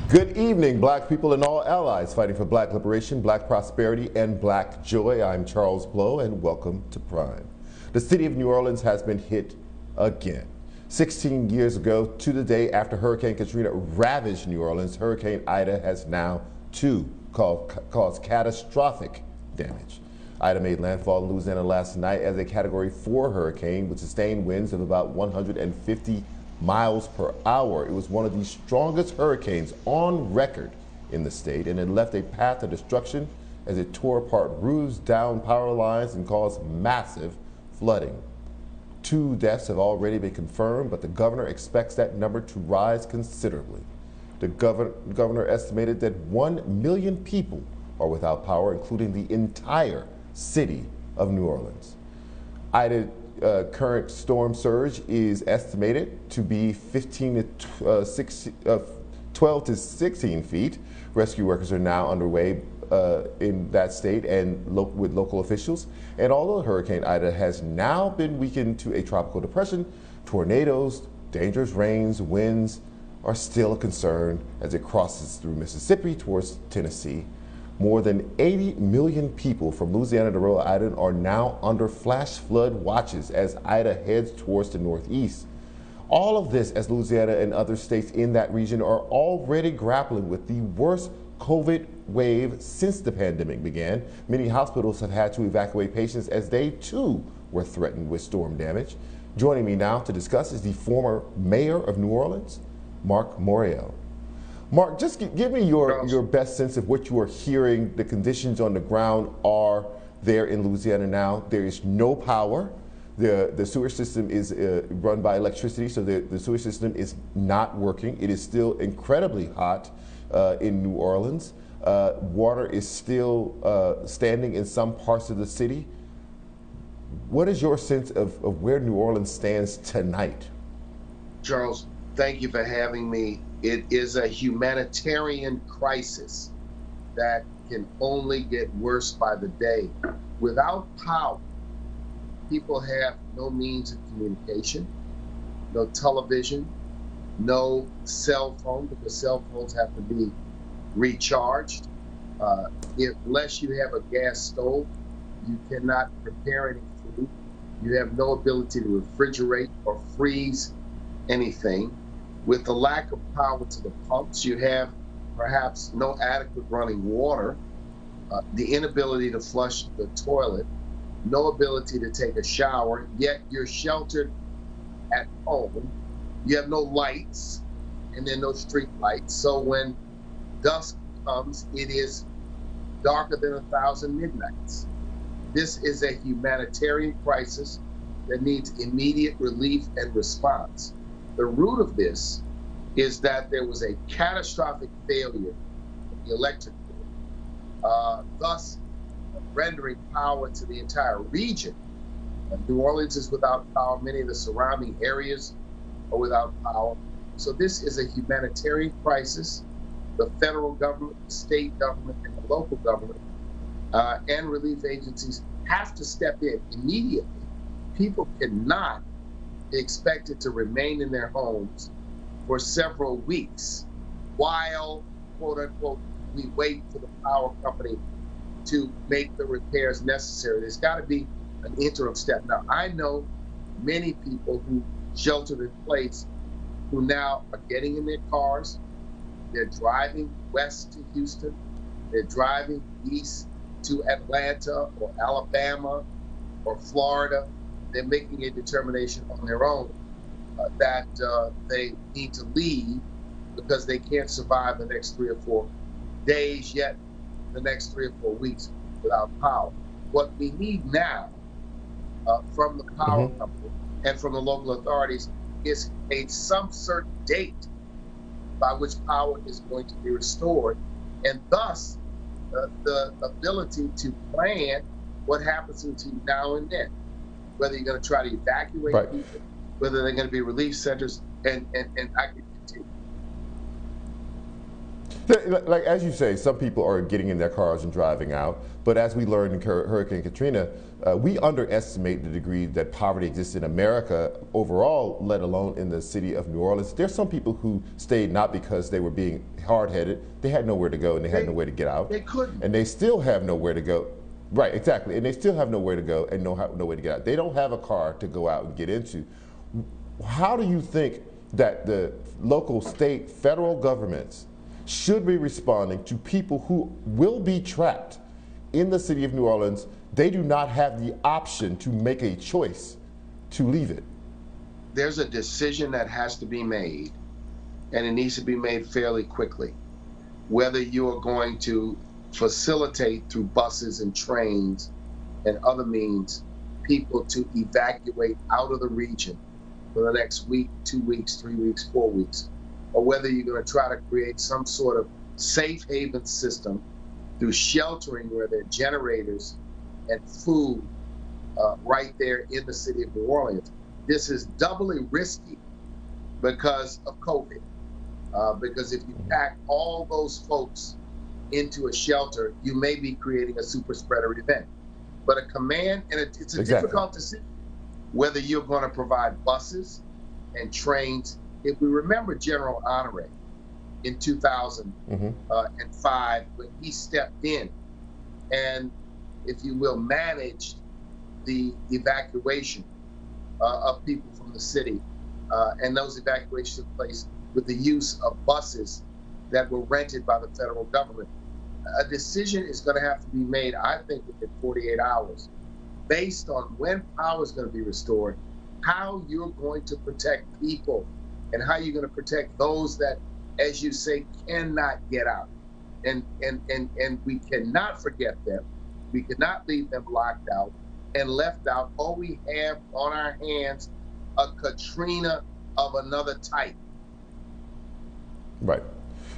Good evening, black people and all allies fighting for black liberation, black prosperity, and black joy. I'm Charles Blow, and welcome to Prime. The city of New Orleans has been hit again. 16 years ago to the day after Hurricane Katrina ravaged New Orleans, Hurricane Ida has now, too, caused catastrophic damage. Ida made landfall in Louisiana last night as a Category 4 hurricane with sustained winds of about 150 miles per hour. It was one of the strongest hurricanes on record in the state, and it left a path of destruction as it tore apart roofs, down power lines, and caused massive flooding. 2 deaths have already been confirmed, but the governor expects that number to rise considerably. The governor estimated that 1 million people are without power, including the entire city of New Orleans. Ida current storm surge is estimated to be 12 to 16 feet. Rescue workers are now underway in that state and with local officials. And although Hurricane Ida has now been weakened to a tropical depression, tornadoes, dangerous rains, winds are still a concern as it crosses through Mississippi towards Tennessee. More than 80 million people from Louisiana to Rhode Island are now under flash flood watches as Ida heads towards the northeast. All of this as Louisiana and other states in that region are already grappling with the worst COVID wave since the pandemic began. Many hospitals have had to evacuate patients as they too were threatened with storm damage. Joining me now to discuss is the former mayor of New Orleans, Marc Morial. Marc, just give me your best sense of what you are hearing. The conditions on the ground are there in Louisiana now. There is no power. The sewer system is run by electricity, so the sewer system is not working. It is still incredibly hot in New Orleans. Water is still standing in some parts of the city. What is your sense of where New Orleans stands tonight? Charles, thank you for having me. It is a humanitarian crisis that can only get worse by the day. Without power, people have no means of communication, no television, no cell phone, because cell phones have to be recharged. Unless you have a gas stove, you cannot prepare any food. You have no ability to refrigerate or freeze anything. With the lack of power to the pumps, you have perhaps no adequate running water, the inability to flush the toilet, no ability to take a shower, yet you're sheltered at home. You have no lights, and then no street lights. So when dusk comes, it is darker than 1,000 midnights. This is a humanitarian crisis that needs immediate relief and response. The root of this is that there was a catastrophic failure of the electric grid, thus rendering power to the entire region. New Orleans is without power. Many of the surrounding areas are without power. So this is a humanitarian crisis. The federal government, the state government, and the local government and relief agencies have to step in immediately. People cannot be expected to remain in their homes for several weeks while, quote unquote, we wait for the power company to make the repairs necessary. There's got to be an interim step. Now, I know many people who sheltered in place who now are getting in their cars. They're driving west to Houston. They're driving east to Atlanta or Alabama or Florida. They're making a determination on their own that they need to leave because they can't survive the next 3 or 4 days, yet the next 3 or 4 weeks without power. What we need now from the power company and from the local authorities is some certain date by which power is going to be restored, and thus the ability to plan what happens between now and then, whether you're going to try to evacuate people, whether they're going to be relief centers, and I could continue. Like as you say, some people are getting in their cars and driving out. But as we learned in Hurricane Katrina, we underestimate the degree that poverty exists in America overall, let alone in the city of New Orleans. There's some people who stayed not because they were being hard-headed. They had nowhere to go and they had nowhere to get out. They couldn't. And they still have nowhere to go. Right, exactly. And they still have nowhere to go and no way to get out. They don't have a car to go out and get into. How do you think that the local, state, federal governments should be responding to people who will be trapped in the city of New Orleans? They do not have the option to make a choice to leave it. There's a decision that has to be made, and it needs to be made fairly quickly. Whether you are going to facilitate through buses and trains and other means people to evacuate out of the region for the next week, 2 weeks, 3 weeks, 4 weeks, or whether you're going to try to create some sort of safe haven system through sheltering where there are generators and food right there in the city of New Orleans. This is doubly risky because of COVID. Because if you pack all those folks into a shelter, you may be creating a super spreader event. But a command, and it's a difficult decision, whether you're going to provide buses and trains. If we remember General Honore in 2005, when he stepped in and, if you will, managed the evacuation of people from the city, and those evacuations took place with the use of buses that were rented by the federal government. A decision is going to have to be made, I think, within 48 hours, based on when power is going to be restored, how you're going to protect people, and how you're going to protect those that, as you say, cannot get out. And we cannot forget them. We cannot leave them locked out and left out, or we have on our hands a Katrina of another type. Right.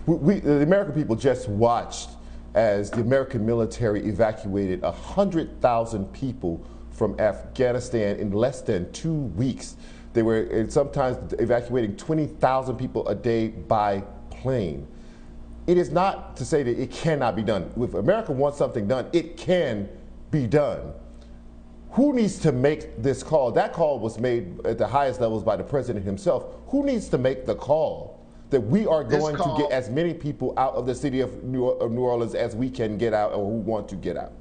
The American people just watched as the American military evacuated 100,000 people from Afghanistan in less than 2 weeks. They were sometimes evacuating 20,000 people a day by plane. It is not to say that it cannot be done. If America wants something done, it can be done. Who needs to make this call? That call was made at the highest levels by the president himself. Who needs to make the call that we are going to get as many people out of the city of New Orleans as we can get out, or who want to get out?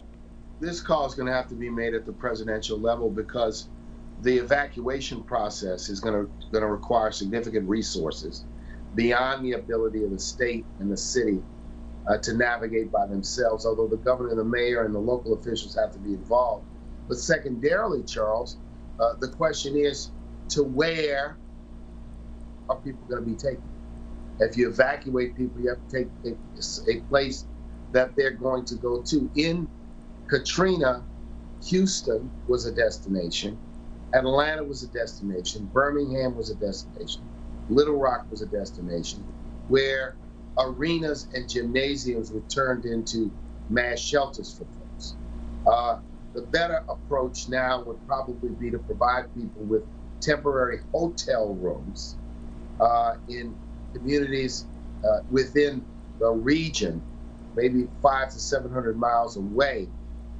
This call is going to have to be made at the presidential level, because the evacuation process is going to require significant resources beyond the ability of the state and the city to navigate by themselves, although the governor, the mayor, and the local officials have to be involved. But secondarily, Charles, the question is, to where are people going to be taken? If you evacuate people, you have to take a place that they're going to go to. In Katrina, Houston was a destination, Atlanta was a destination, Birmingham was a destination, Little Rock was a destination, where arenas and gymnasiums were turned into mass shelters for folks. The better approach now would probably be to provide people with temporary hotel rooms in communities within the region, maybe 500 to 700 miles away.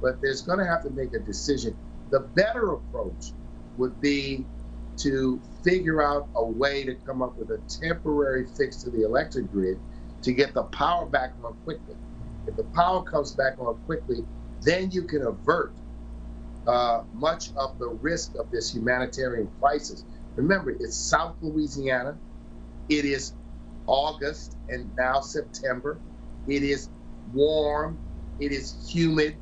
But there's going to have to make a decision. The better approach would be to figure out a way to come up with a temporary fix to the electric grid to get the power back on quickly. If the power comes back on quickly, then you can avert much of the risk of this humanitarian crisis. Remember, it's South Louisiana. It is August and now September. It is warm. It is humid.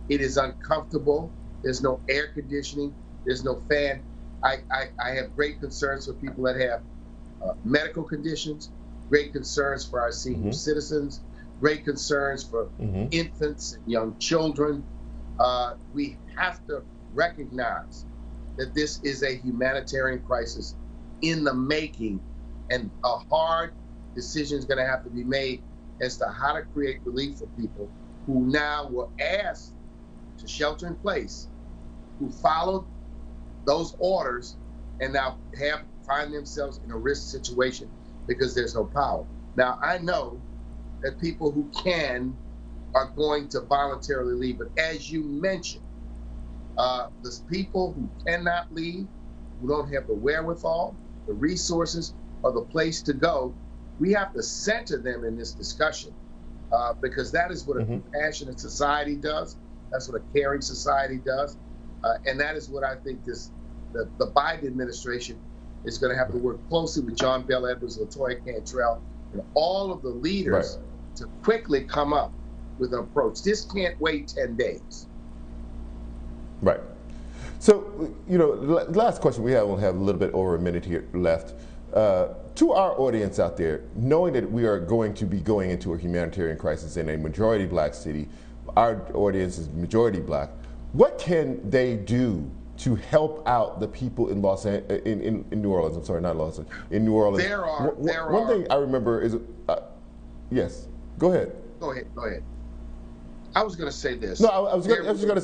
It is uncomfortable. There's no air conditioning. There's no fan. I have great concerns for people that have medical conditions, great concerns for our senior citizens, great concerns for infants and young children. We have to recognize that this is a humanitarian crisis in the making, and a hard decision is going to have to be made as to how to create relief for people who now were asked to shelter in place, who followed those orders, and now find themselves in a risk situation because there's no power. Now, I know that people who can are going to voluntarily leave. But as you mentioned, the people who cannot leave, who don't have the wherewithal, the resources, or the place to go, we have to center them in this discussion because that is what a compassionate society does. That's what a caring society does. And that is what I think the Biden administration is going to have to work closely with John Bel Edwards, LaToya Cantrell, and all of the leaders to quickly come up with an approach. This can't wait 10 days. Right. So, last question we have, we'll have a little bit over a minute here left. To our audience out there, knowing that we are going to be going into a humanitarian crisis in a majority black city, our audience is majority black, what can they do to help out the people in in New Orleans? I'm sorry, not Los Angeles, in New Orleans. One thing I remember is, yes, go ahead. Go ahead. I was going to say this. No, I was just going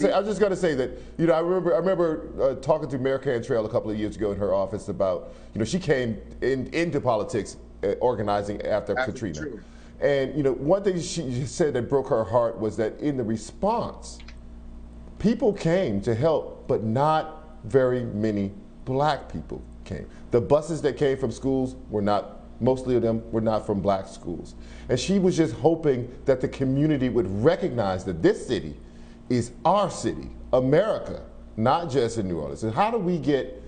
to say that, I remember talking to Mayor Cantrell a couple of years ago in her office about, she came into politics organizing after Katrina. And, one thing she said that broke her heart was that in the response, people came to help, but not very many black people came. The buses that came from schools were not, mostly of them were not from black schools. And she was just hoping that the community would recognize that this city is our city, America, not just in New Orleans. And how do we get,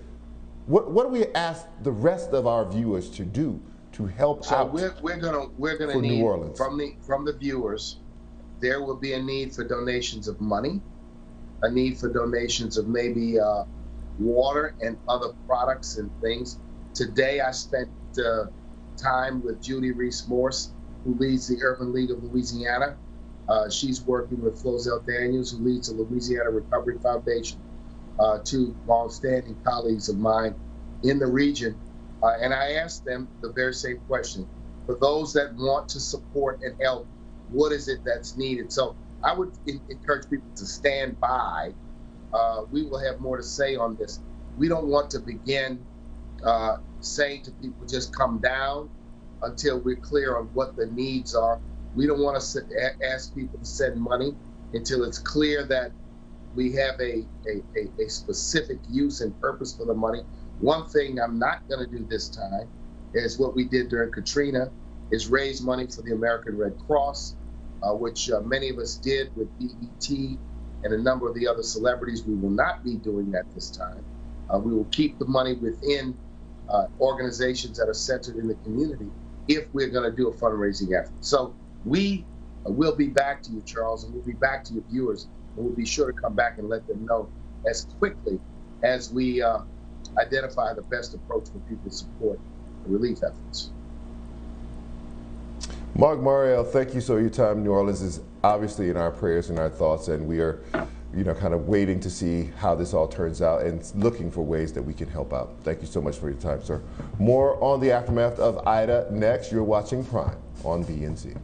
what do we ask the rest of our viewers to do to help out? So we're gonna need, New Orleans, from the viewers, there will be a need for donations of money, a need for donations of maybe water and other products and things. Today I spent time with Judy Reese-Morse, who leads the Urban League of Louisiana. She's working with Flozell Daniels, who leads the Louisiana Recovery Foundation, two long-standing colleagues of mine in the region. And I asked them the very same question. For those that want to support and help, what is it that's needed? So I would encourage people to stand by. We will have more to say on this. We don't want to begin saying to people, just come down until we're clear on what the needs are. We don't want to ask people to send money until it's clear that we have a specific use and purpose for the money. One thing I'm not going to do this time is what we did during Katrina, is raise money for the American Red Cross, which many of us did with BET and a number of the other celebrities. We will not be doing that this time. We will keep the money within organizations that are centered in the community if we're going to do a fundraising effort. So we will be back to you, Charles, and we'll be back to your viewers, and we'll be sure to come back and let them know as quickly as we identify the best approach for people to support the relief efforts. Marc Morial, thank you so much for your time. New Orleans is obviously in our prayers and our thoughts, and we are kind of waiting to see how this all turns out and looking for ways that we can help out. Thank you so much for your time, sir. More on the aftermath of Ida next. You're watching Prime on BNC.